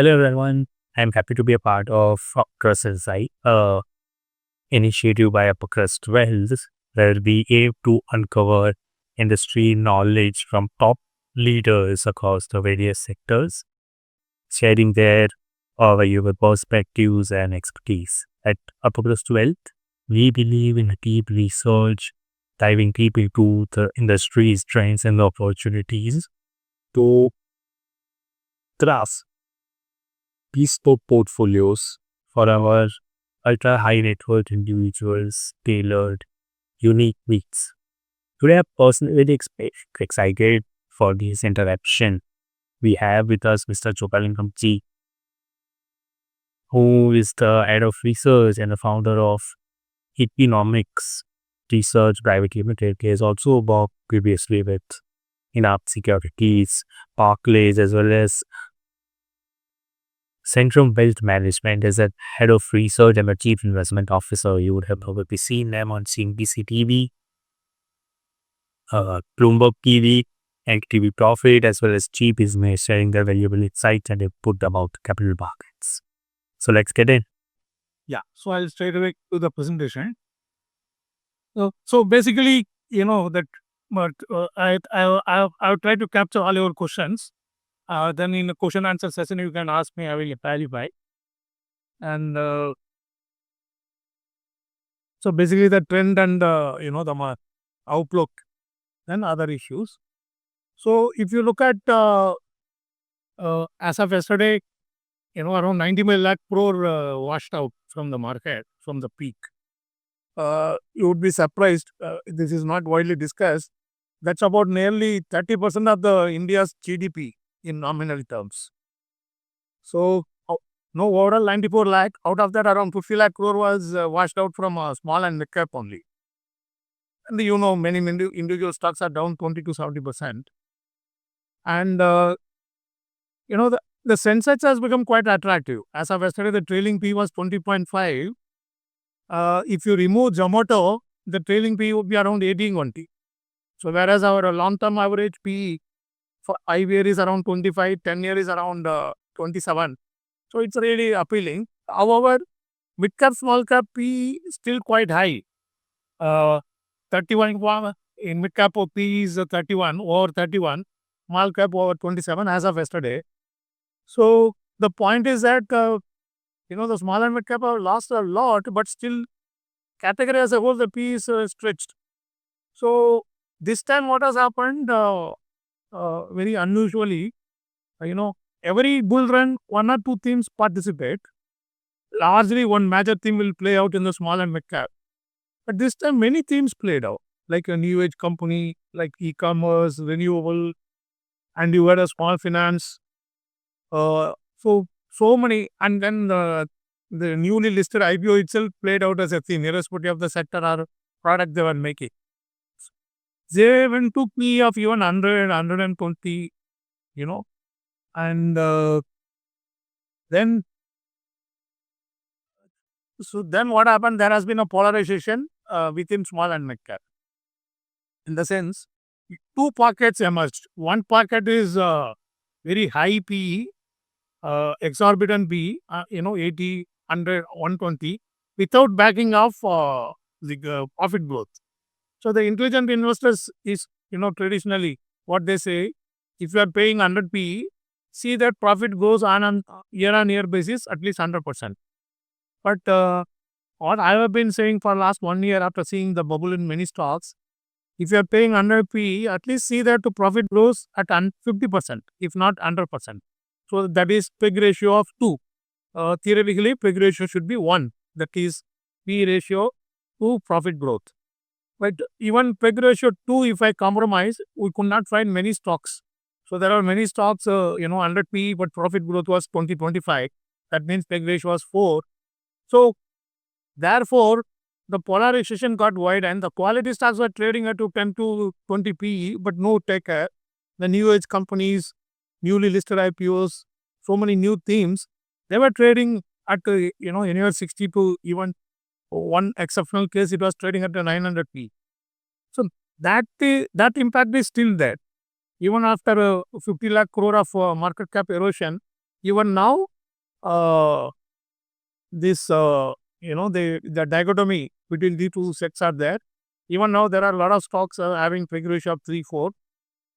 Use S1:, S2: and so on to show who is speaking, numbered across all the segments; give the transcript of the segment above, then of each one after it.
S1: Hello everyone, I'm happy to be a part of UpperCrust Insight, initiative by UpperCrust Wells, where we aim to uncover industry knowledge from top leaders across the various sectors, sharing their valuable perspectives and expertise. At UpperCrust Wealth, we believe in deep research, diving deep into the industry's trends and opportunities to craft bespoke portfolios for our ultra high net worth individuals tailored unique needs. Today, I'm personally very excited for this interaction. We have with us Mr. Chokkalingam G, who is the head of research and the founder of Equinomics Research Private Limited. He has also worked previously with Enough Securities, Barclays, as well as Centrum Wealth Management as a head of research and a chief investment officer. You would have probably seen them on CNBC TV, Bloomberg TV, and TV Profit, as well as G Business, sharing their valuable insights and input about capital markets. So let's get in.
S2: Yeah, so I'll straight away to the presentation. So basically, that, but I'll try to capture all your questions. Then in the question answer session, you can ask me, I will clarify. And so basically the trend and, the outlook, then other issues. So if you look at, as of yesterday, around 90 lakh crore washed out from the market, from the peak. You would be surprised, this is not widely discussed. That's about nearly 30% of the India's GDP in nominal terms. So, overall 94 lakh, out of that around 50 lakh crore was washed out from small and mid cap only. And many individual stocks are down 20 to 70%. And, the Sensex has become quite attractive. As of yesterday, the trailing P was 20.5. If you remove Zomato, the trailing P would be around 18.20. So, whereas our long-term average P for 5 year is around 25, 10 year is around 27. So, it's really appealing. However, mid-cap, small-cap P is still quite high. 31, in mid-cap P is 31, over 31, small-cap over 27 as of yesterday. So, the point is that, the small and mid-cap have lost a lot, but still, category as a whole, the P is stretched. So, this time what has happened, very unusually, every bull run, one or two teams participate. Largely, one major theme will play out in the small and mid cap. But this time, many themes played out, like a new age company, like e-commerce, renewable, and you had a small finance. So many, and then the newly listed IPO itself played out as a theme, irrespective of the sector or product they were making. They went to P of even 100, 120, and then what happened? There has been a polarization within small and mid cap. In the sense, two pockets emerged. One pocket is very high PE, exorbitant PE, 80, 100, 120, without backing off the profit growth. So the intelligent investors is, traditionally what they say, if you are paying 100 PE, see that profit grows on a year-on-year basis at least 100%. But what I have been saying for last 1 year after seeing the bubble in many stocks, if you are paying 100 PE, at least see that the profit grows at 50%, if not 100%. So that is PEG ratio of 2. Theoretically, PEG ratio should be 1. That is P ratio to profit growth. But even PEG ratio 2, if I compromise, we could not find many stocks. So there are many stocks, 100 PE, but profit growth was 20-25. That means PEG ratio was 4. So therefore, the polarization got wide and the quality stocks were trading at 10 to 20 PE, but no tech. The new age companies, newly listed IPOs, so many new themes, they were trading at, anywhere 60 to even one exceptional case, it was trading at 900 P. So that impact is still there. Even after 50 lakh crore of market cap erosion, even now, uh, this, the dichotomy between the two sets are there. Even now, there are a lot of stocks having PEG ratio of 3, 4,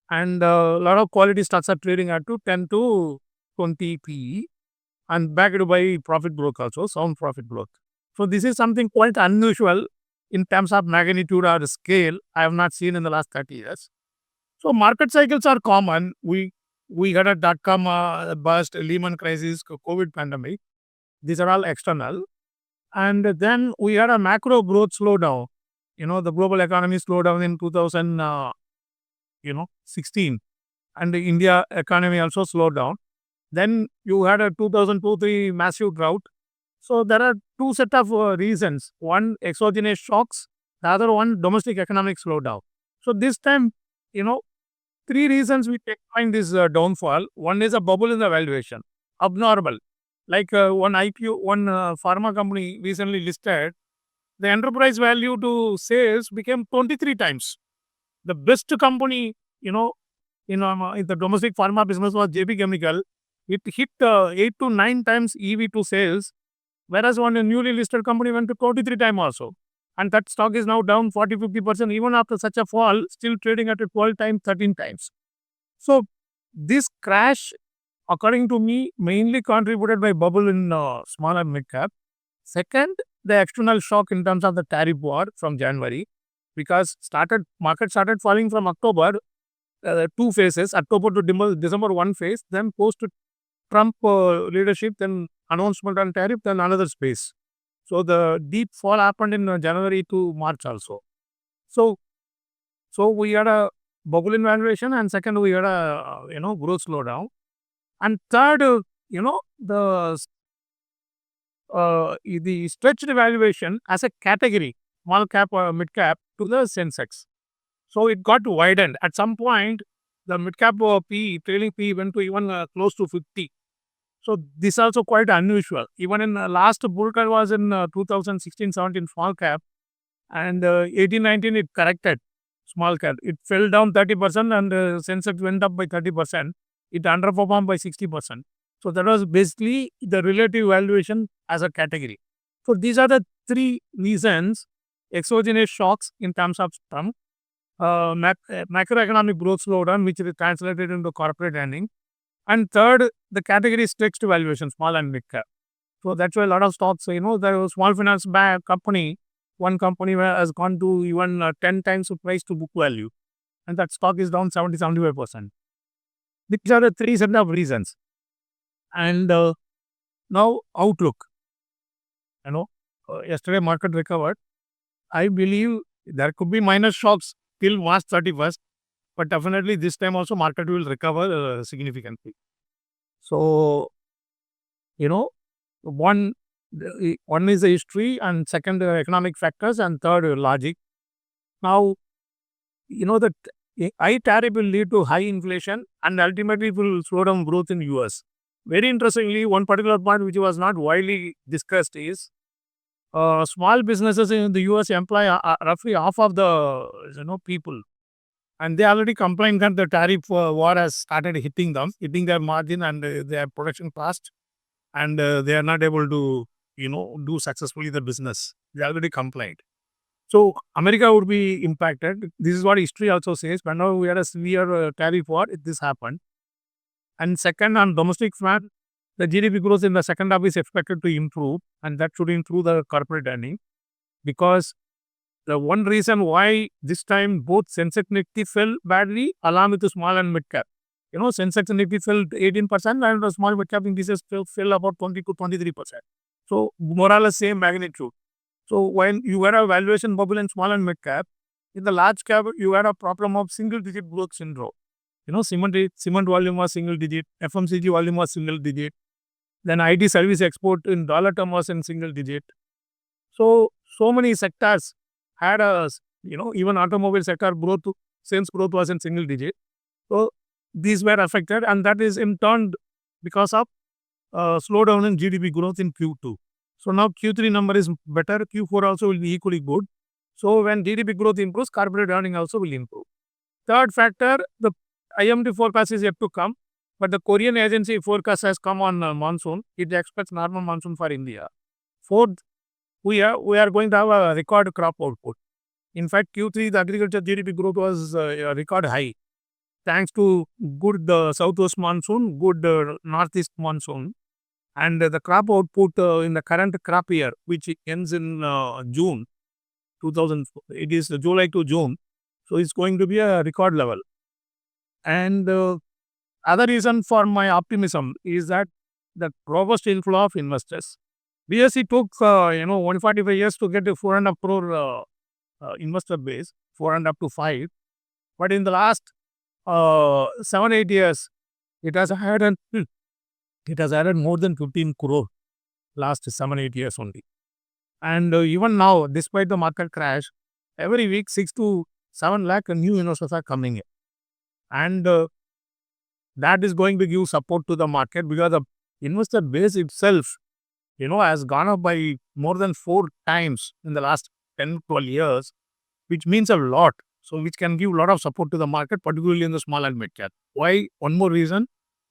S2: and a lot of quality stocks are trading at to 10 to 20 PE and backed by profit growth also, sound profit growth. So this is something quite unusual in terms of magnitude or scale I have not seen in the last 30 years. So market cycles are common. We had a dot-com bust, Lehman crisis, COVID pandemic. These are all external. And then we had a macro growth slowdown. The global economy slowed down in 2016, and the India economy also slowed down. Then you had a 2002-3 massive drought. So there are two set of reasons. One, exogenous shocks. The other one, domestic economic slowdown. So this time, you know, three reasons we explain this downfall. One is a bubble in the valuation, abnormal. Like one IPO, one pharma company recently listed, the enterprise value to sales became 23 times. The best company, in the domestic pharma business was JP Chemical. It hit 8 to 9 times EV to sales, whereas one newly listed company went to 23 times also. And that stock is now down 40-50%. Even after such a fall, still trading at a 12 times, 13 times. So this crash, according to me, mainly contributed by bubble in small and mid cap. Second, the external shock in terms of the tariff war from January, because market started falling from October, two phases, October to December one phase, then post Trump leadership, then announcement on tariff, then another space. So the deep fall happened in January to March also. So we had a bubble in valuation, and second we had a growth slowdown, and third, the stretched valuation as a category, small cap or mid cap, to the Sensex. So it got widened. At some point, the mid cap PE, trailing PE, went to even close to 50. So this also quite unusual. Even in last bull run was in 2016-17 small cap, and 18-19 it corrected small cap. It fell down 30%, and Sensex went up by 30%. It underperformed by 60%. So that was basically the relative valuation as a category. So these are the three reasons: exogenous shocks in terms of Trump, macroeconomic growth slowdown, which is translated into corporate earning, and third, the category stretched valuation, small and mid cap. So that's why a lot of stocks, the small finance company, one company has gone to even 10 times the price to book value, and that stock is down 70-75%. These are the three set of reasons. And now outlook. Yesterday market recovered. I believe there could be minor shocks till March 31st, but definitely this time also market will recover significantly. So, one is the history, and second, economic factors, and third, logic. Now, that high tariff will lead to high inflation, and ultimately it will slow down growth in US. Very interestingly, one particular point which was not widely discussed is small businesses in the US employ roughly half of the people, and they already complained that the tariff war has started hitting their margin and their production cost, and they are not able to do successfully the business. They already complained. So America would be impacted. This is what history also says. Whenever we had a severe tariff war, this happened. And second, on domestic front, the GDP growth in the second half is expected to improve, and that should improve the corporate earning, because the one reason why this time both Sensex Nifty fell badly along with the small and mid cap. Sensex Nifty fell 18%, and the small mid cap indices fell about 20 to 23%. So more or less same magnitude. So when you had a valuation bubble in small and mid cap, in the large cap you had a problem of single digit growth syndrome. Cement volume was single digit, FMCG volume was single digit, then IT service export in dollar term was in single digit. So many sectors had even automobile sector growth, sales growth was in single digit. So these were affected, and that is in turn because of slowdown in GDP growth in Q2. So now Q3 number is better, Q4 also will be equally good. So when GDP growth improves, corporate earning also will improve. Third factor, the IMD forecast is yet to come. But the Korean agency forecast has come on monsoon. It expects normal monsoon for India. Fourth, we are going to have a record crop output. In fact, Q3, the agriculture GDP growth was a record high, thanks to good southwest monsoon, good northeast monsoon. And the crop output in the current crop year, which ends in June 2000, it is July to June. So it's going to be a record level. And other reason for my optimism is that the robust inflow of investors. BSE took 145 years to get a 4.5 crore investor base, 4.5 to 5. But in the last 7-8 years, it has added more than 15 crore last 7-8 years only. And even now, despite the market crash, every week 6 to 7 lakh new investors are coming in. And that is going to give support to the market because the investor base itself, has gone up by more than 4 times in the last 10-12 years, which means a lot. So which can give a lot of support to the market, particularly in the small and mid cap. Why? One more reason.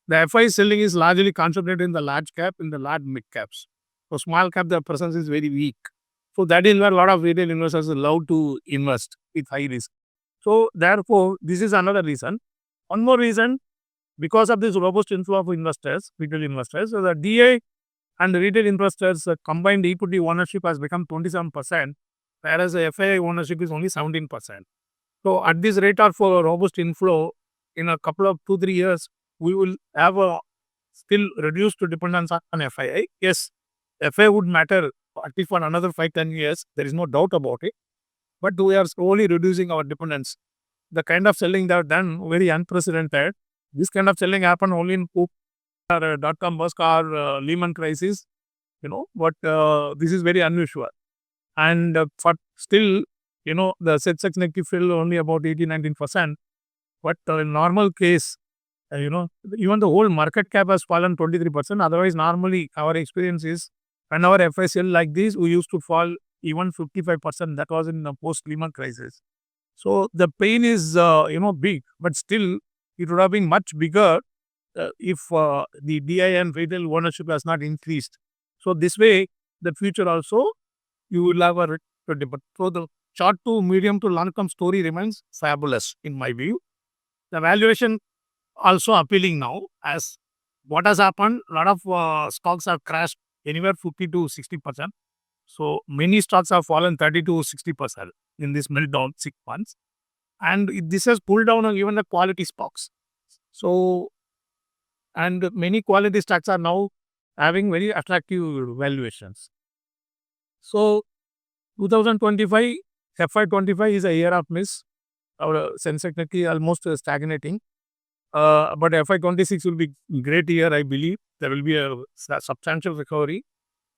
S2: The FI selling is largely concentrated in the large cap, in the large mid caps. So small cap, the presence is very weak. So that is where a lot of retail investors love to invest with high risk. So therefore, this is another reason. One more reason, because of this robust inflow of investors, retail investors, so the DI and the retail investors combined equity ownership has become 27%, whereas the FII ownership is only 17%. So at this rate of robust inflow, in a couple of 2-3 years, we will have a still reduced dependence on FII. Yes, FII would matter at least for another 5-10 years. There is no doubt about it. But we are slowly reducing our dependence. The kind of selling they have done, very unprecedented. This kind of selling happened only in dot-com bust or Lehman crisis, but this is very unusual. And for still, the Sensex Nifty fell only about 18-19%. But in normal case, even the whole market cap has fallen 23%. Otherwise, normally our experience is when our FICL like this, we used to fall even 55%. That was in the post-Lehman crisis. So the pain is, big, but still it would have been much bigger if the DI and retail ownership has not increased. So this way, the future also, you will have a debate. So the short to medium to long term story remains fabulous in my view. The valuation also appealing now, as what has happened, a lot of stocks have crashed anywhere 50 to 60%. So many stocks have fallen 30 to 60% in this meltdown 6 months. And this has pulled down on even the quality stocks. So, and many quality stocks are now having very attractive valuations. So 2025, FY25 is a year of miss. Our Sensex Nifty almost stagnating. But FY26 will be a great year, I believe. There will be a substantial recovery.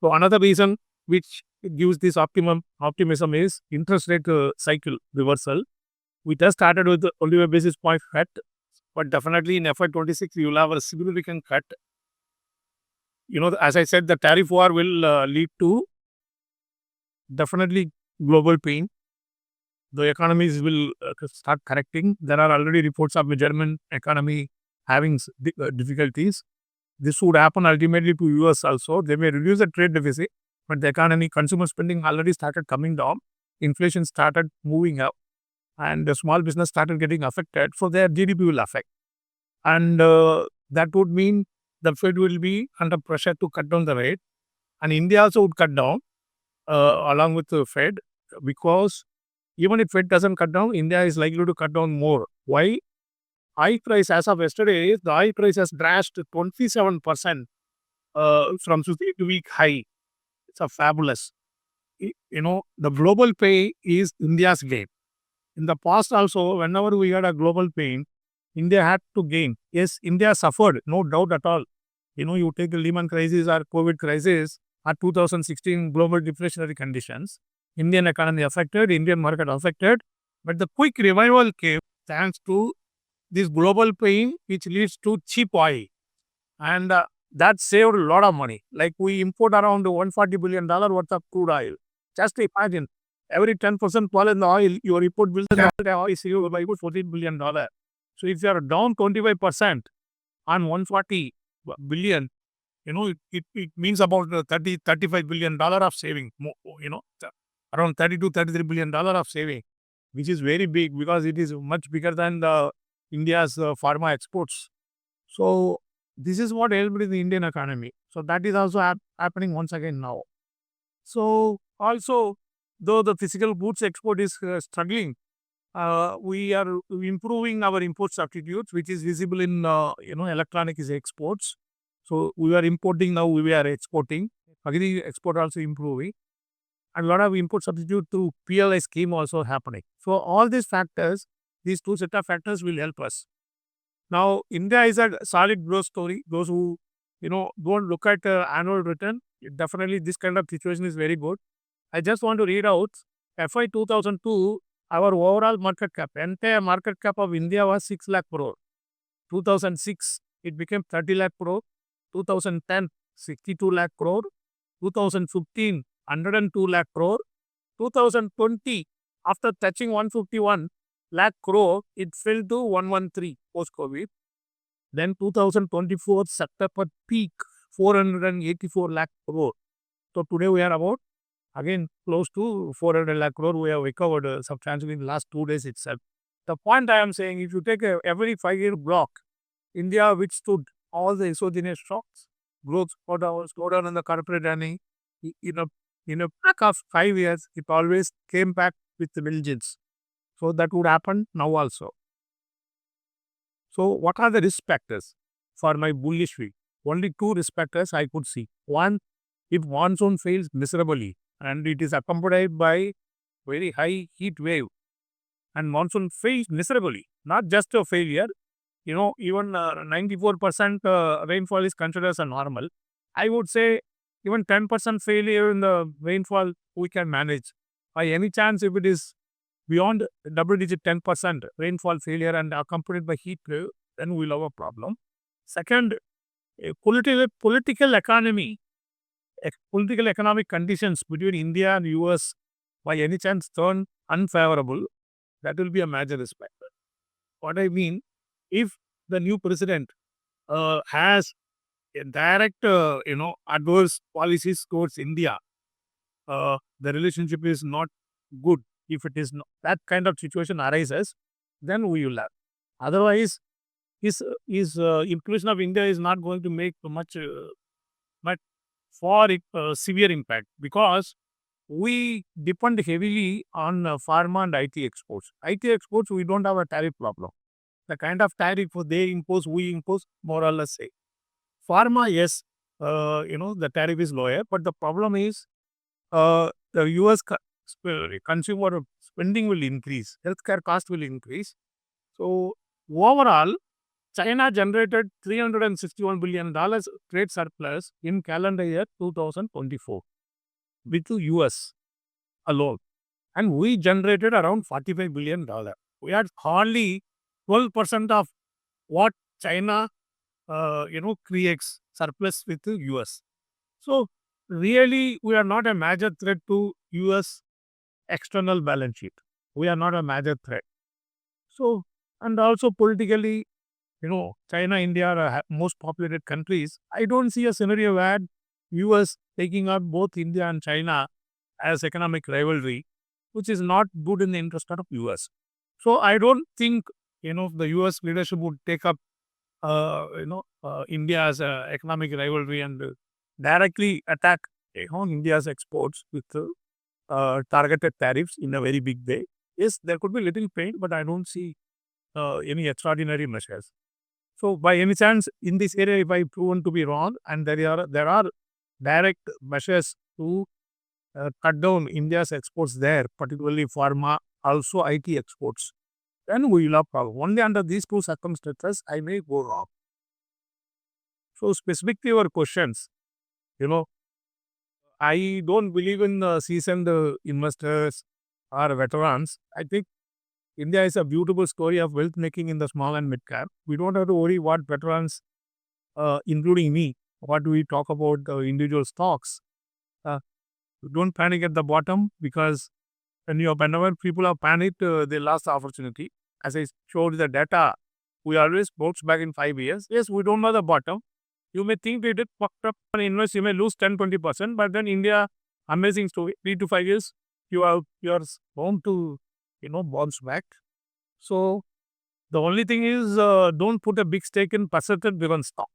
S2: So another reason which gives this optimism is interest rate cycle reversal. We just started with only a basis point cut, but definitely in FY26 you will have a significant cut. As I said, the tariff war will lead to definitely global pain. The economies will start correcting. There are already reports of the German economy having difficulties. This would happen ultimately to US also. They may reduce the trade deficit, but the economy, consumer spending already started coming down. Inflation started moving up, and the small business started getting affected. So their GDP will affect. And that would mean the Fed will be under pressure to cut down the rate. And India also would cut down along with the Fed, because even if Fed doesn't cut down, India is likely to cut down more. Why? High price, as of yesterday, the high price has crashed 27% from 52-week high. It's a fabulous. The global pay is India's gain. In the past also, whenever we had a global pain, India had to gain. Yes, India suffered, no doubt at all. You take the Lehman crisis or COVID crisis or 2016 global deflationary conditions. Indian economy affected, Indian market affected, but the quick revival came thanks to this global pain, which leads to cheap oil. And that saved a lot of money. Like we import around $140 billion worth of crude oil. Just imagine, every 10% fall in the oil, your import bill is saved by $14 billion. So if you are down 25%, on 140 billion, it means about 30, $35 billion of saving, around 30 to $33 billion of saving, which is very big because it is much bigger than the India's pharma exports. So this is what helped in the Indian economy. So that is also happening once again now. So also, though the physical goods export is struggling, we are improving our import substitutes, which is visible in electronics exports. So we are importing now, we are exporting. Agri export also improving, and a lot of import substitute to PLI scheme also happening. So all these factors, these two set of factors will help us. Now India is a solid growth story. Those who don't look at annual return, definitely this kind of situation is very good. I just want to read out FY 2002, our overall market cap, entire market cap of India was 6 lakh crore. 2006, it became 30 lakh crore. 2010, 62 lakh crore. 2015, 102 lakh crore. 2020, after touching 151 lakh crore, it fell to 113 post-COVID. Then 2024, September peak, 484 lakh crore. So today we are about, again, close to 400 lakh crore. We have recovered substantially in the last 2 days itself. The point I am saying, if you take every 5-year block, India withstood all the exogenous shocks, growth slowdown in the corporate earning. In a back of 5 years, it always came back with the vengeance. So that would happen now also. So what are the risk factors for my bullish view? Only two risk factors I could see. One, if monsoon fails miserably and it is accompanied by very high heat wave, and monsoon fails miserably, not just a failure, even 94% rainfall is considered as a normal. I would say even 10% failure in the rainfall we can manage. By any chance, if it is beyond double digit 10% rainfall failure and accompanied by heat wave, then we'll have a problem. Second, political economy, political economic conditions between India and US by any chance turn unfavorable, that will be a major risk factor. What I mean, if the new president has a direct, adverse policies towards India, the relationship is not good. If it is not, that kind of situation arises, then we will have. Otherwise, his inclusion of India is not going to make much for severe impact, because we depend heavily on pharma and IT exports. IT exports, we don't have a tariff problem. The kind of tariff they impose, we impose more or less. Say. Pharma, yes, the tariff is lower, but the problem is the US consumer spending will increase, healthcare cost will increase. So overall, China generated $361 billion trade surplus in calendar year 2024 with the US alone. And we generated around $45 billion. We had hardly 12% of what China, creates surplus with the US. So really, we are not a major threat to US external balance sheet. We are not a major threat. So, and also politically, China, India are most populated countries. I don't see a scenario where US taking up both India and China as economic rivalry, which is not good in the interest of US. So I don't think, the US leadership would take up, India as a economic rivalry and directly attack, India's exports with targeted tariffs in a very big way. Yes, there could be little pain, but I don't see any extraordinary measures. So by any chance, in this area, if I proven to be wrong, and there are direct measures to cut down India's exports there, particularly pharma, also IT exports, then we will have problem. Only under these two circumstances, I may go wrong. So specific to your questions, I don't believe in seasoned investors or veterans. I think India is a beautiful story of wealth making in the small and mid cap. We don't have to worry what veterans, including me, what we talk about the individual stocks. Don't panic at the bottom, because whenever people are panicked, they lost the opportunity. As I showed the data, We always bounce back in 5 years. Yes, we don't know the bottom. You may think we did fucked up and invest, you may lose 10-20%, but then India, amazing story, 3 to 5 years, you're bound to, bounce back. So the only thing is don't put a big stake in percentage driven stock.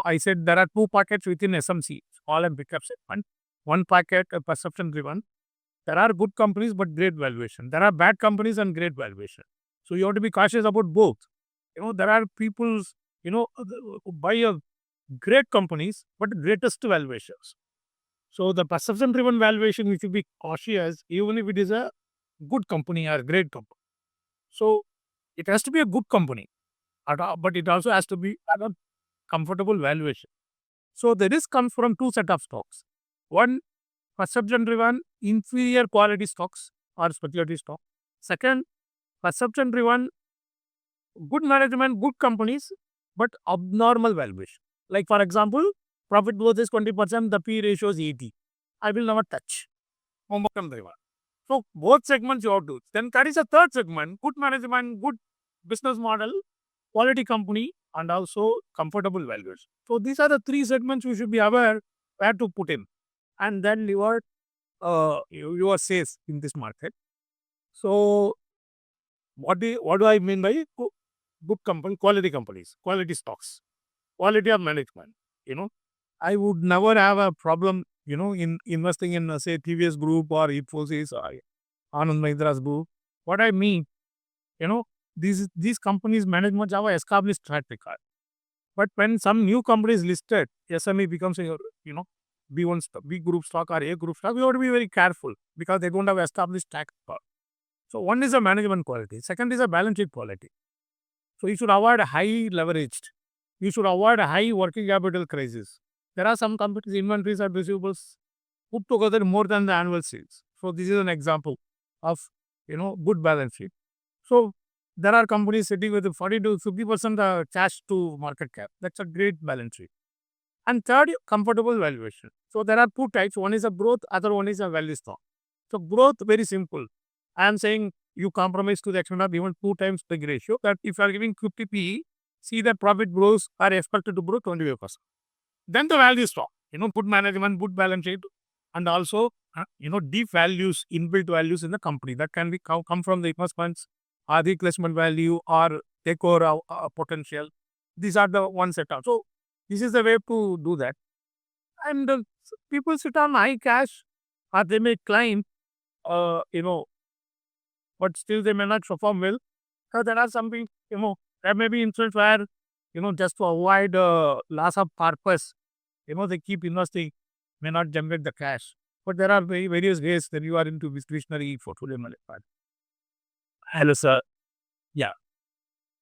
S2: I said there are two pockets within SMC, small and big cap segment. One pocket, perception driven. There are good companies, but great valuation. There are bad companies and great valuation. So you have to be cautious about both. There are people, who buy a great companies, but greatest valuations. So the perception driven valuation, we should be cautious, even if it is a good company or great company. So it has to be a good company, but it also has to be at a comfortable valuation. So the risk comes from two set of stocks. One, perception driven inferior quality stocks or speculative stock. Second, perception driven good management, good companies, but abnormal valuation. Like for example, profit growth is 20%, the P ratio is 80. I will never touch. Momentum driven. So both segments you have to. Then there is a third segment, good management, good business model, quality company, and also comfortable valuation. So these are the three segments you should be aware where to put in. And then you are safe in this market. So what do I mean by good company, quality companies, quality stocks, quality of management? I would never have a problem, in investing in say TVS Group or Infosys or Anand Mahindra's group. What I mean, these companies management have a established track record. But when some new company is listed, SME becomes a B1 stock, B group stock or A group stock, we have to be very careful because they don't have established track record. So one is a management quality, second is a balance sheet quality. So you should avoid high leveraged. You should avoid a high working capital crisis. There are some companies inventories or receivables put together more than the annual sales. So this is an example of good balance sheet. So there are companies sitting with 40 to 50% cash to market cap. That's a great balance sheet. And third, comfortable valuation. So there are two types. One is a growth, other one is a value stock. So growth, very simple. I am saying you compromise to the extent of even 2 times big ratio. That if you are giving 50 PE, see that profit growth are expected to grow 25%. Then the value stock, good management, good balance sheet, and also, deep values, inbuilt values in the company that can be come from the investments, or replacement value, or decode potential. These are the one set up. So this is the way to do that. And people sit on high cash, or they may climb, but still they may not perform well. So there are some things, there may be instances where, just to avoid loss of purpose, they keep investing, may not generate the cash. But there are various ways that you are into discretionary portfolio management.
S1: Hello, sir.
S2: Yeah.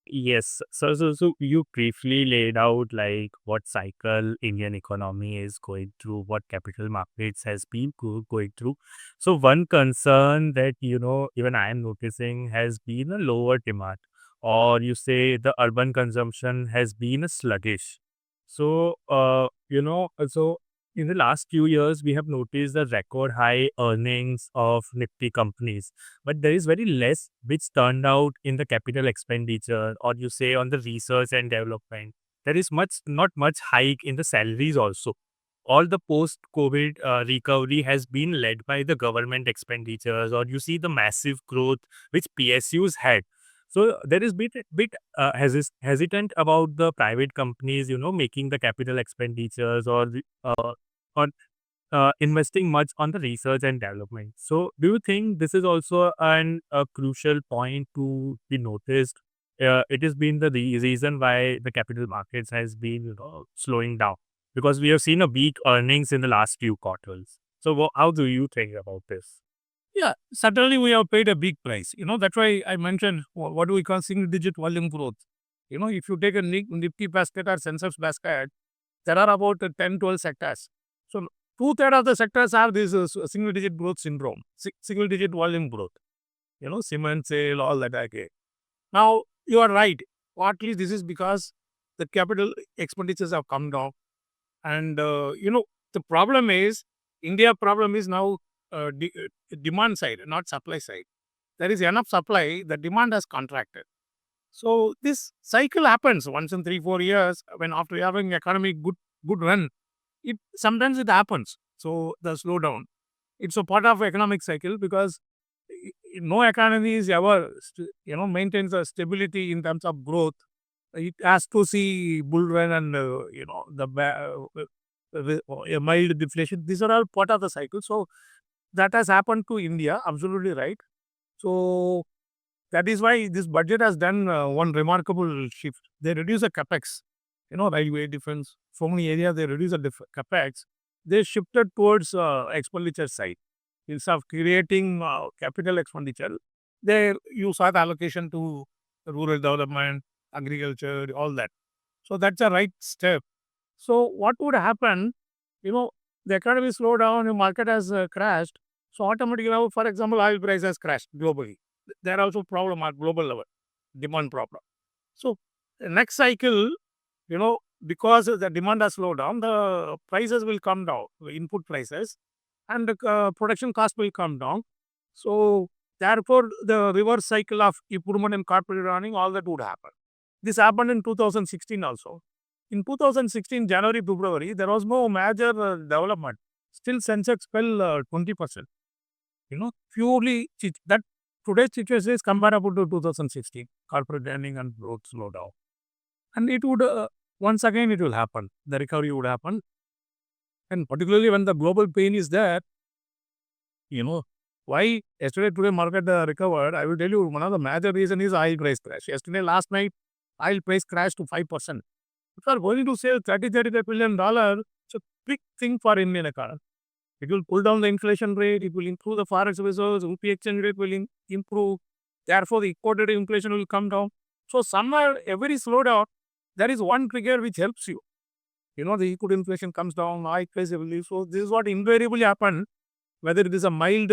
S1: Yes. So you briefly laid out like what cycle Indian economy is going through, what capital markets has been going through. So one concern that, even I am noticing has been a lower demand, or you say the urban consumption has been a sluggish. So, so in the last few years, we have noticed the record high earnings of Nifty companies, but there is very less which turned out in the capital expenditure, or you say on the research and development. There is not much hike in the salaries also. All the post COVID recovery has been led by the government expenditures, or you see the massive growth which PSUs had. So there is bit hesitant about the private companies, making the capital expenditures, or investing much on the research and development. So, do you think this is also a crucial point to be noticed? It has been the reason why the capital markets has been slowing down, because we have seen a weak earnings in the last few quarters. So, how do you think about this?
S2: Yeah, certainly we have paid a big price. That's why I mentioned what do we call single digit volume growth. If you take a Nifty basket or Sensex basket, there are about 10, 12 sectors. So two-thirds of the sectors have this single digit growth syndrome, single digit volume growth. Cement sale, all that. Okay. Now, you are right. Partly this is because the capital expenditures have come down. And, the problem is, India problem is now demand side, not supply side. There is enough supply, the demand has contracted. So this cycle happens once in 3-4 years when after having economy good run, sometimes it happens. So the slowdown, it's a part of economic cycle because no economy is ever maintains a stability in terms of growth. It has to see bull run and a mild deflation. These are all part of the cycle. So that has happened to India. Absolutely right. So that is why this budget has done one remarkable shift. They reduce the capex, railway defense, so many areas they reduce the capex. They shifted towards expenditure side. Instead of creating capital expenditure, they use that allocation to rural development, agriculture, all that. So that's a right step. So what would happen? You know, the economy slowed down, the market has crashed. So automatically, now, for example, oil price has crashed globally. There are also problem at global level, demand problem. So the next cycle, because the demand has slowed down, the prices will come down, the input prices, and the production cost will come down. So therefore, the reverse cycle of improvement in corporate earning, all that would happen. This happened in 2016 also. In 2016, January, February, there was no major development. Still, Sensex fell 20%. Purely that today's situation is comparable to 2016. Corporate earning and growth slowdown. And it would, once again, it will happen. The recovery would happen. And particularly when the global pain is there, why yesterday, today market recovered, I will tell you one of the major reason is oil price crash. Yesterday, last night, oil price crashed to 5%. If you are going to save $35 billion, it's a big thing for Indian economy. It will pull down the inflation rate, it will improve the forex reserves, rupee exchange rate will improve. Therefore, the imported inflation will come down. So, somewhere, every slowdown, there is one trigger which helps you. The equity inflation comes down, oil price will leave. So, this is what invariably happens, whether it is a mild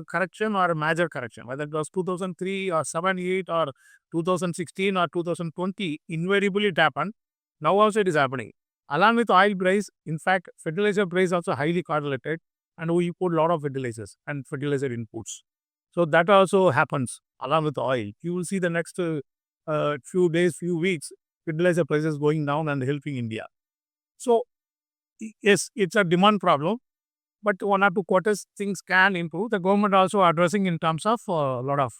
S2: correction or a major correction, whether it was 2003 or 7, 8 or 2016 or 2020, invariably it happened. Now also it is happening. Along with oil price, in fact, fertilizer price also highly correlated, and we put a lot of fertilizers and fertilizer inputs. So that also happens along with oil. You will see the next few days, few weeks, fertilizer prices going down and helping India. So yes, it's a demand problem, but 1 or 2 quarters things can improve. The government also addressing in terms of a lot of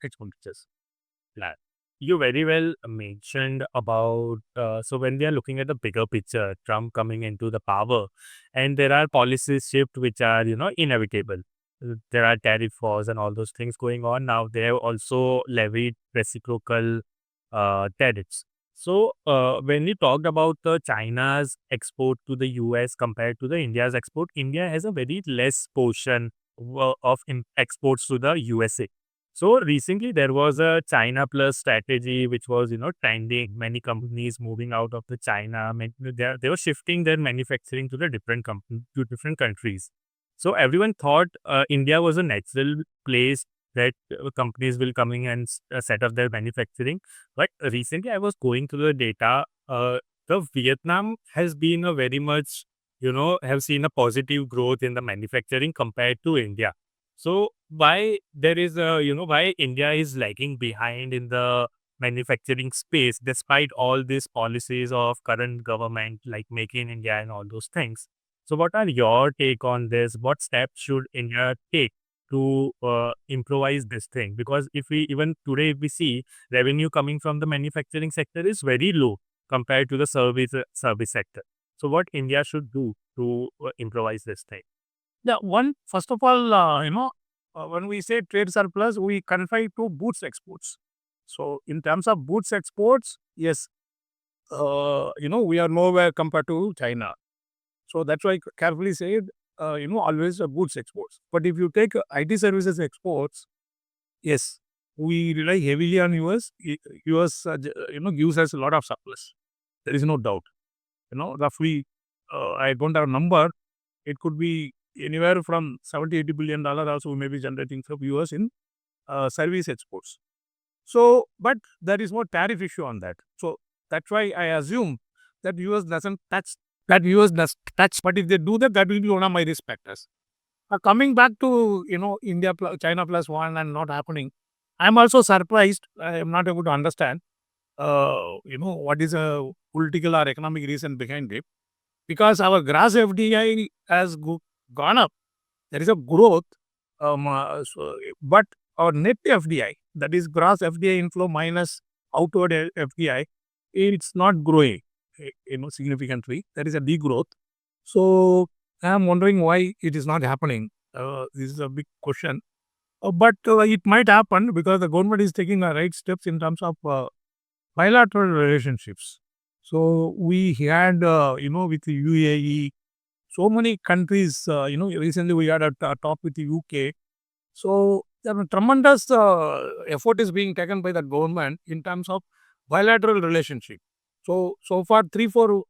S2: expenditures.
S1: Plan. You very well mentioned about so when we are looking at the bigger picture, Trump coming into the power, and there are policy shift which are inevitable. There are tariff wars and all those things going on now. They have also levied reciprocal tariffs. So when we talked about the China's export to the US compared to the India's export, India has a very less portion of exports to the USA. So recently there was a China plus strategy which was trending. Many companies moving out of the China, they were shifting their manufacturing to the different countries. So everyone thought India was a natural place that companies will coming and set up their manufacturing. But recently I was going through the data. The Vietnam has been a very much have seen a positive growth in the manufacturing compared to India. So why there is a, why India is lagging behind in the manufacturing space despite all these policies of current government like Make in India and all those things. So what are your take on this? What steps should India take to improvise this thing? Because if we even today if we see revenue coming from the manufacturing sector is very low compared to the service sector. So what India should do to improvise this thing?
S2: Yeah, first of all, when we say trade surplus, we confine to goods exports. So, in terms of goods exports, yes, we are nowhere compared to China. So that's why I carefully said, always goods exports. But if you take IT services exports, yes, we rely heavily on US. US, gives us a lot of surplus. There is no doubt. Roughly, I don't have a number. It could be anywhere from $70-80 billion also we may be generating from US in service exports. So, but there is no tariff issue on that. So that's why I assume that US doesn't touch that US does touch. But if they do that, that will be one of my risk factors. Coming back to China plus one and not happening. I'm also surprised. I am not able to understand, what is a political or economic reason behind it. Because our gross FDI has gone up. There is a growth, but our net FDI, that is gross FDI inflow minus outward FDI, it's not growing, significantly. There is a degrowth. So I'm wondering why it is not happening. This is a big question. But it might happen because the government is taking the right steps in terms of bilateral relationships. So we had, with the UAE, so many countries, recently we had a talk with the UK. So there are tremendous effort is being taken by the government in terms of bilateral relationship. So far, 3, 4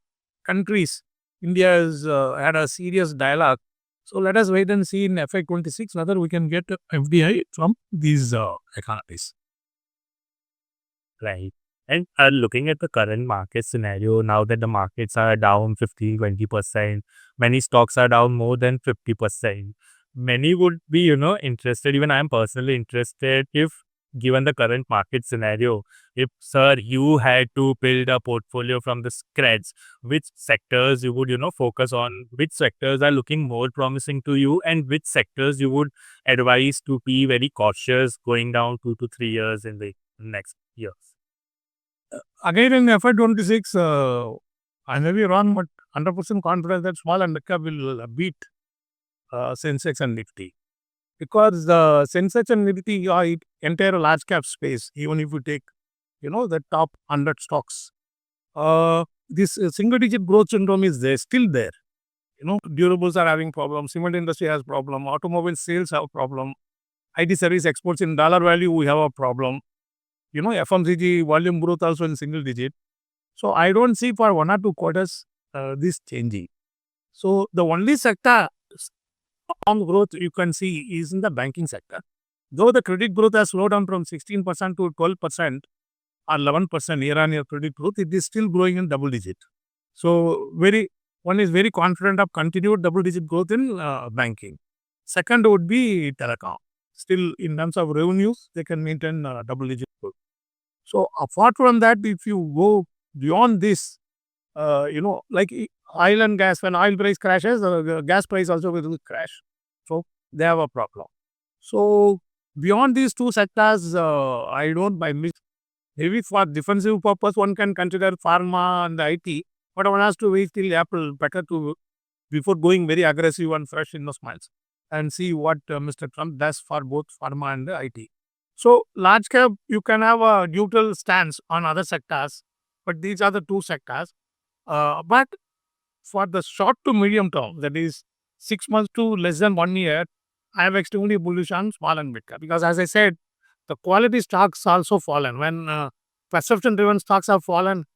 S2: countries, India has had a serious dialogue. So let us wait and see in FY26 whether we can get FDI from these economies.
S1: Right. And looking at the current market scenario, now that the markets are down 15-20%, many stocks are down more than 50%. Many would be, interested, even I'm personally interested, if given the current market scenario, if, sir, you had to build a portfolio from the scratch, which sectors you would, focus on, which sectors are looking more promising to you, and which sectors you would advise to be very cautious going down 2 to 3 years in the next years?
S2: Again, in FY26, I may be wrong, but 100% confident that small and mid cap will beat Sensex and Nifty. Because the Sensex and Nifty are entire large cap space, even if you take, the top 100 stocks. This single digit growth syndrome is there, still there. Durables are having problems, cement industry has problem, automobile sales have problem, IT service exports in dollar value, we have a problem. FMCG volume growth also in single digit. So I don't see for 1 or 2 quarters this changing. So the only sector strong growth you can see is in the banking sector. Though the credit growth has slowed down from 16% to 12% or 11% year-on-year credit growth, it is still growing in double digit. So one is very confident of continued double-digit growth in banking. Second would be telecom. Still, in terms of revenues, they can maintain double-digit growth. So apart from that, if you go beyond this, like oil and gas, when oil price crashes, the gas price also will crash. So they have a problem. So beyond these two sectors, I don't buy. Maybe for defensive purpose, one can consider pharma and the IT, but one has to wait till Apple better to before going very aggressive and fresh investments and see what Mr. Trump does for both pharma and the IT. So large cap, you can have a neutral stance on other sectors, but these are the two sectors. But for the short to medium term, that is 6 months to less than 1 year, I am extremely bullish on small and mid cap because, as I said, the quality stocks also fallen. When perception-driven stocks have fallen,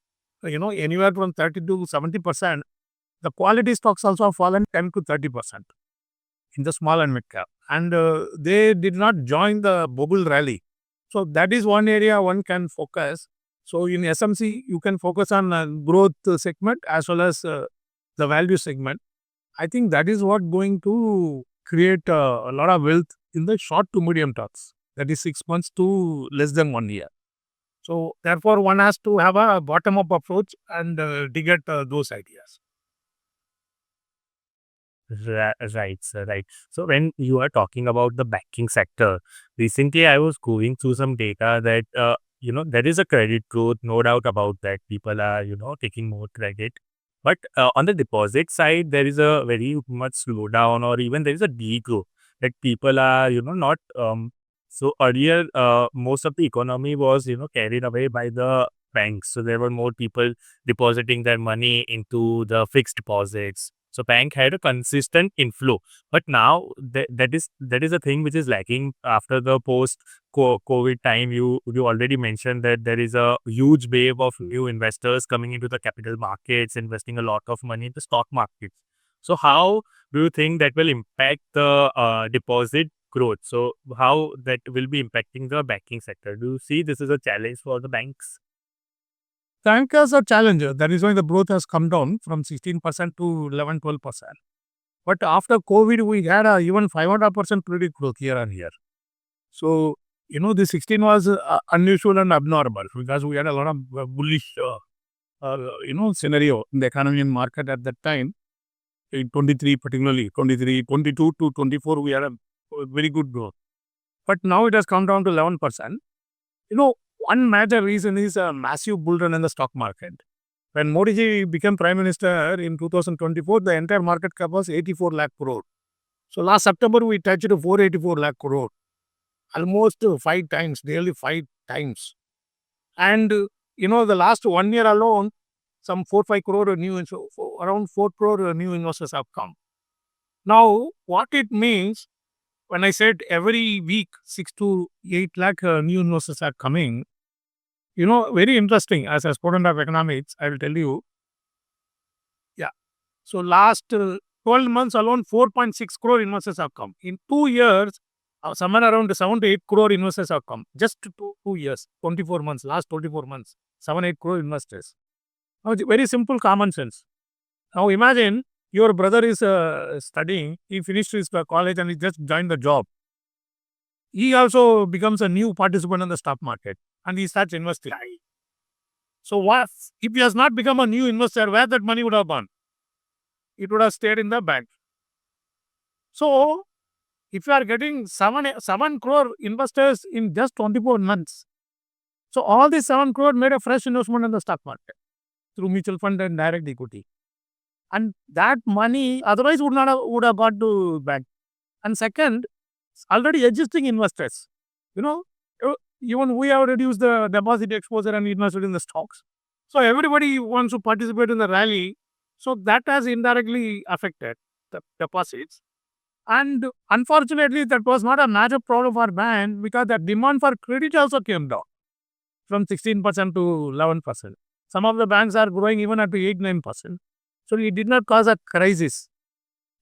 S2: anywhere from 30 to 70%, the quality stocks also have fallen 10 to 30% in the small and mid cap, and they did not join the bubble rally. So that is one area one can focus. So in SMC, you can focus on growth segment as well as the value segment. I think that is what going to create a lot of wealth in the short to medium terms. That is 6 months to less than 1 year. So therefore, one has to have a bottom-up approach and dig at those ideas.
S1: Right, sir, right. So when you are talking about the banking sector, recently I was going through some data that, there is a credit growth, no doubt about that. People are, taking more credit. But on the deposit side, there is a very much slowdown, or even there is a degrowth that people are, not. So earlier, most of the economy was, carried away by the banks. So there were more people depositing their money into the fixed deposits. So bank had a consistent inflow, but now that is a thing which is lacking after the post COVID time. You already mentioned that there is a huge wave of new investors coming into the capital markets, investing a lot of money in the stock markets. So how do you think that will impact the deposit growth? So how that will be impacting the banking sector? Do you see this is a challenge for the banks?
S2: Bankers are challenger. That is why the growth has come down from 16% to 11, 12%. But after COVID, we had a even 500% credit growth year on year. So this 16 was unusual and abnormal because we had a lot of bullish, scenario in the economy and market at that time. In 23, particularly 23, 22 to 24, we had a very good growth. But now it has come down to 11%. One major reason is a massive bull run in the stock market. When Modi ji became Prime Minister in 2024, the entire market cap was 84 lakh crore. So last September, we touched 484 lakh crore. Almost 5 times, nearly 5 times. And, the last 1 year alone, some 4-5 crore new, around 4 crore new investors have come. Now, what it means, when I said every week 6 to 8 lakh new investors are coming, very interesting. As a student of economics, I will tell you. Yeah. So last 12 months alone, 4.6 crore investors have come. In 2 years, somewhere around 7 to 8 crore investors have come. Just 2 years, 24 months, last 24 months, 7-8 crore investors. Now, very simple common sense. Now imagine your brother is studying, he finished his college and he just joined the job. He also becomes a new participant in the stock market and he starts investing. So what if he has not become a new investor, where that money would have gone? It would have stayed in the bank. So if you are getting 7 crore investors in just 24 months, so all these 7 crore made a fresh investment in the stock market through mutual fund and direct equity. And that money otherwise would have got to bank. And second, already existing investors, even we have reduced the deposit exposure and invested in the stocks. So everybody wants to participate in the rally. So that has indirectly affected the deposits. And unfortunately, that was not a major problem for bank because the demand for credit also came down from 16% to 11%. Some of the banks are growing even at 8-9%. So it did not cause a crisis.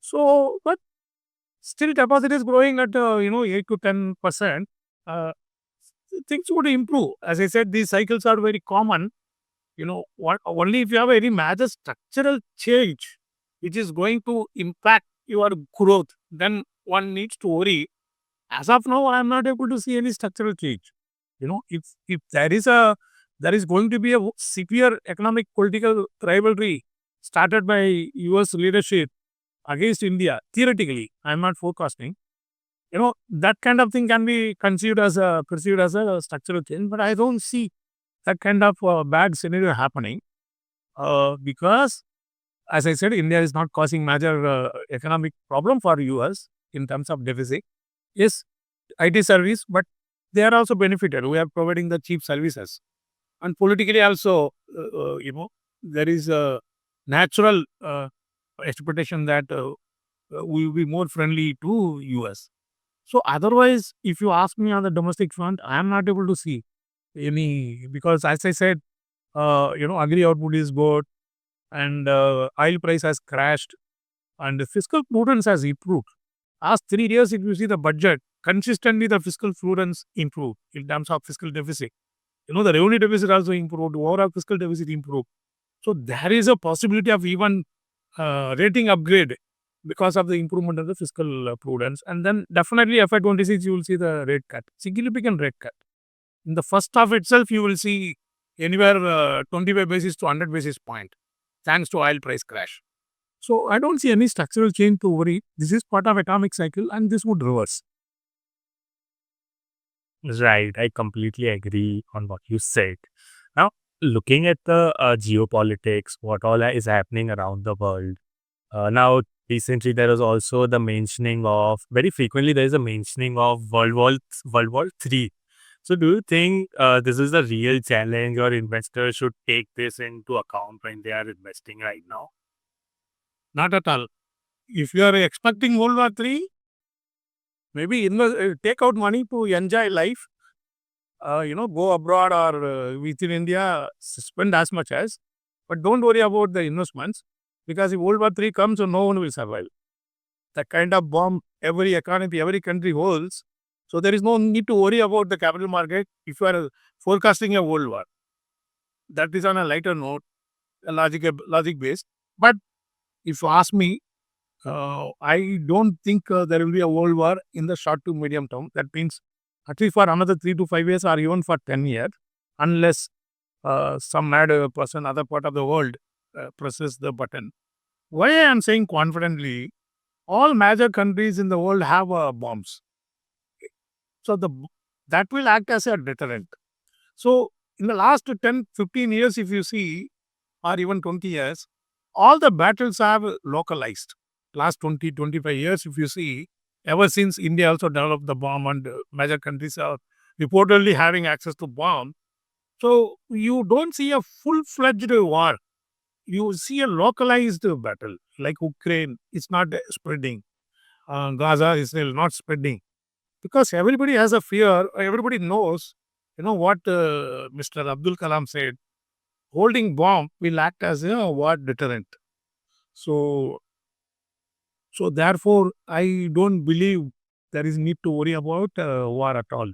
S2: So, but still deposit is growing at 8 to 10%. Things would improve. As I said, these cycles are very common. Only if you have any major structural change which is going to impact your growth, then one needs to worry. As of now, I am not able to see any structural change. If there is going to be a severe economic political rivalry started by US leadership against India, theoretically, I am not forecasting. That kind of thing can be perceived as a structural change, but I don't see that kind of bad scenario happening because, as I said, India is not causing major economic problem for US in terms of deficit. Yes, IT service, but they are also benefited. We are providing the cheap services. And politically also, there is a natural expectation that we will be more friendly to US. So otherwise, if you ask me on the domestic front, I am not able to see any, because as I said, agri output is good and oil price has crashed and the fiscal prudence has improved. Last 3 years, if you see the budget, consistently the fiscal prudence improved in terms of fiscal deficit. The revenue deficit also improved, overall fiscal deficit improved. So there is a possibility of even rating upgrade because of the improvement of the fiscal prudence. And then definitely FY26, you will see the rate cut, significant rate cut. In the first half itself, you will see anywhere 25 basis to 100 basis point, thanks to oil price crash. So I don't see any structural change to worry. This is part of economic cycle and this would reverse.
S1: Right. I completely agree on what you said. Now, looking at the geopolitics, what all is happening around the world. Now, recently there is also the mentioning of, very frequently there is a mentioning of World War III. So do you think this is a real challenge or investors should take this into account when they are investing right now?
S2: Not at all. If you are expecting World War III, maybe take out money to enjoy life. Go abroad or within India, spend as much as, but don't worry about the investments because if World War III comes, no one will survive. The kind of bomb every economy, every country holds. So there is no need to worry about the capital market if you are forecasting a world war. That is on a lighter note, a logic based. But if you ask me, I don't think there will be a world war in the short to medium term. That means at least for another 3 to 5 years or even for 10 years, unless some mad person, other part of the world presses the button. Why I am saying confidently, all major countries in the world have bombs. So that will act as a deterrent. So in the last 10, 15 years, if you see, or even 20 years, all the battles have localized. Last 20, 25 years, if you see, ever since India also developed the bomb and major countries are reportedly having access to bomb. So you don't see a full-fledged war. You see a localized battle like Ukraine. It's not spreading. Gaza, Israel, not spreading. Because everybody has a fear. Everybody knows, what Mr. Abdul Kalam said. Holding bomb will act as a war deterrent. So, so therefore, I don't believe there is need to worry about war at all.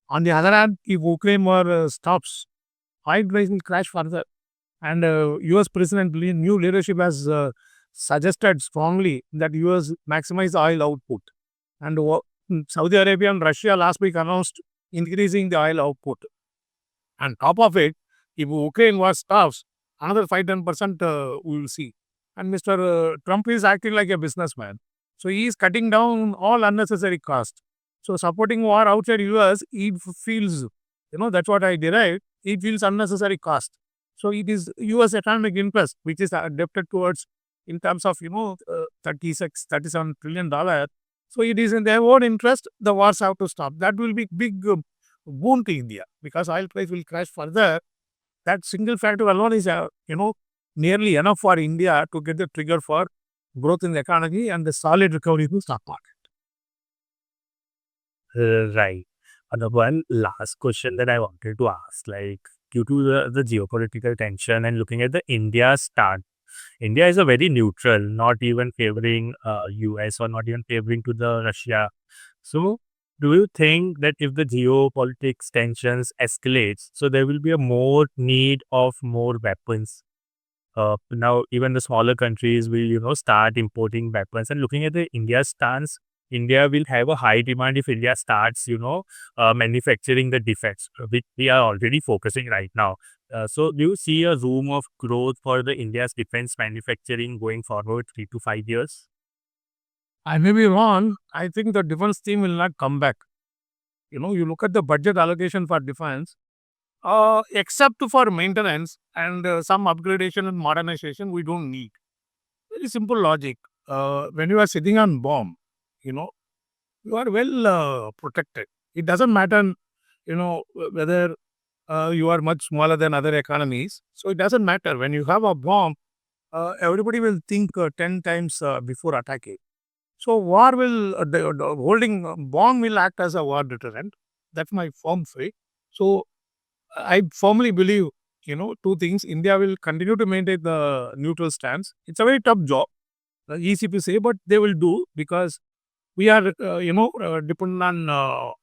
S2: On the other hand, if Ukraine war stops, oil price will crash further. And U.S. President new leadership has suggested strongly that U.S. maximize oil output. And Saudi Arabia and Russia last week announced increasing the oil output. And top of it, if Ukraine war stops, another 5-10% we will see. And Mr. Trump is acting like a businessman. So he is cutting down all unnecessary costs. So supporting war outside US, it feels, that's what I derived. It feels unnecessary cost. So it is US economic interest, which is adapted towards in terms of, 36, $37 trillion. So it is in their own interest, the wars have to stop. That will be big boon to India because oil price will crash further. That single factor alone is, nearly enough for India to get the trigger for growth in the economy and the solid recovery in the stock market.
S1: Right. And the one last question that I wanted to ask, like due to the geopolitical tension and looking at the India stand, India is a very neutral, not even favoring US or not even favoring to the Russia. So do you think that if the geopolitics tensions escalates, so there will be a more need of more weapons? Now even the smaller countries will, start importing weapons. And looking at the India stance, India will have a high demand if India starts, manufacturing the defects, which we are already focusing right now. So do you see a room of growth for the India's defense manufacturing going forward 3 to 5 years?
S2: I may be wrong. I think the defense team will not come back. You look at the budget allocation for defense, except for maintenance and some upgradation and modernization, we don't need. Very simple logic. When you are sitting on bomb, you know, you are well protected. It doesn't matter, whether you are much smaller than other economies. So it doesn't matter. When you have a bomb, everybody will think 10 times before attacking. So war will, the holding bomb will act as a war deterrent. That's my firm faith. So I firmly believe, two things. India will continue to maintain the neutral stance. It's a very tough job, easy to say, but they will do because we are, dependent on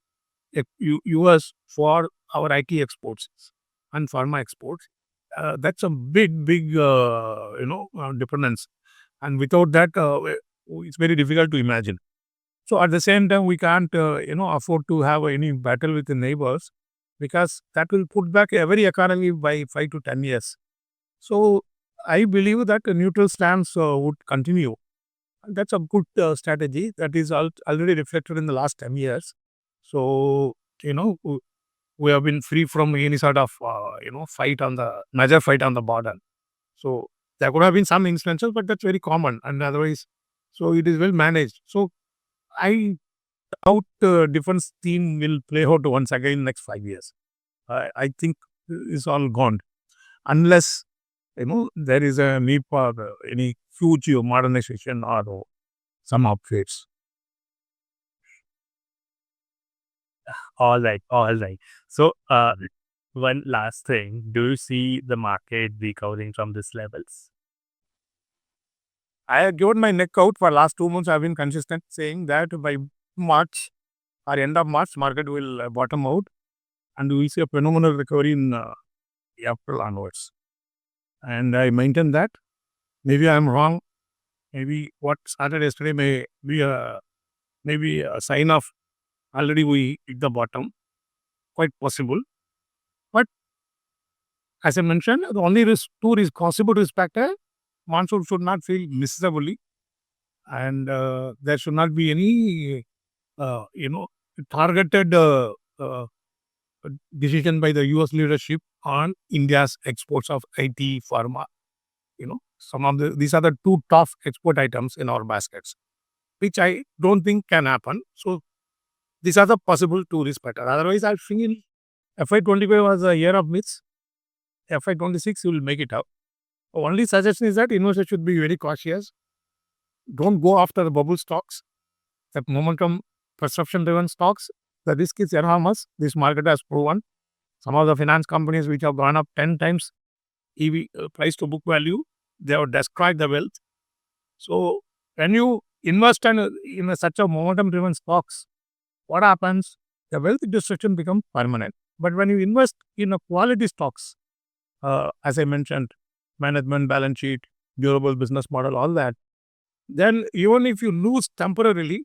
S2: US for our IT exports and pharma exports. That's a big, big, dependence. And without that, it's very difficult to imagine. So at the same time, we can't, afford to have any battle with the neighbors because that will put back every economy by 5 to 10 years. So I believe that a neutral stance would continue. That's a good strategy that is already reflected in the last 10 years. So, we have been free from any sort of, major fight on the border. So there could have been some instances, but that's very common. And otherwise, so it is well managed. So I doubt defense team will play out once again next 5 years. I think it's all gone unless there is a need for any huge modernization or some upgrades.
S1: All right, all right. So, one last thing, do you see the market recovering from these levels?
S2: I have given my neck out for last 2 months. I've been consistent saying that by March or end of March, market will bottom out and we will see a phenomenal recovery in April onwards. And I maintain that. Maybe I'm wrong. Maybe what started yesterday may be maybe a sign of already we hit the bottom. Quite possible. But as I mentioned, the only possible risk factor, monsoon should not fail miserably, and there should not be any, targeted decision by the U.S. leadership on India's exports of IT, pharma. These are the two tough export items in our baskets, which I don't think can happen. So these are the possible two risk factors. Otherwise, I feel FY25 was a year of myths. FY26 you will make it up. Only suggestion is that investors should be very cautious. Don't go after the bubble stocks, the momentum perception driven stocks. The risk is enormous. This market has proven. Some of the finance companies which have gone up 10 times EV, price to book value, they have destroyed the wealth. So when you invest in such a momentum driven stocks, what happens? The wealth destruction becomes permanent. But when you invest in a quality stocks, as I mentioned, management, balance sheet, durable business model, all that, then even if you lose temporarily,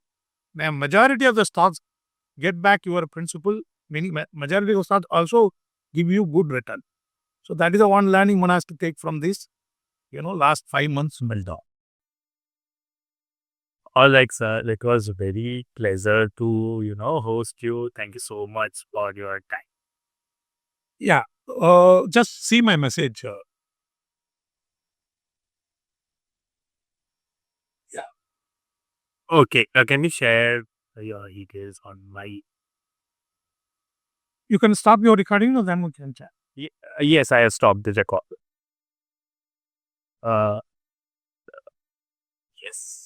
S2: the majority of the stocks get back your principal, meaning majority of stocks also give you good return. So that is the one learning one has to take from this, last 5 months meltdown.
S1: All right, sir. It was very pleasure to, host you. Thank you so much for your time.
S2: Yeah. Just see my message. Yeah.
S1: Okay. Can you share your details on my?
S2: You can stop your recording or then we can chat.
S1: Yes, I have stopped the record. Uh, yes.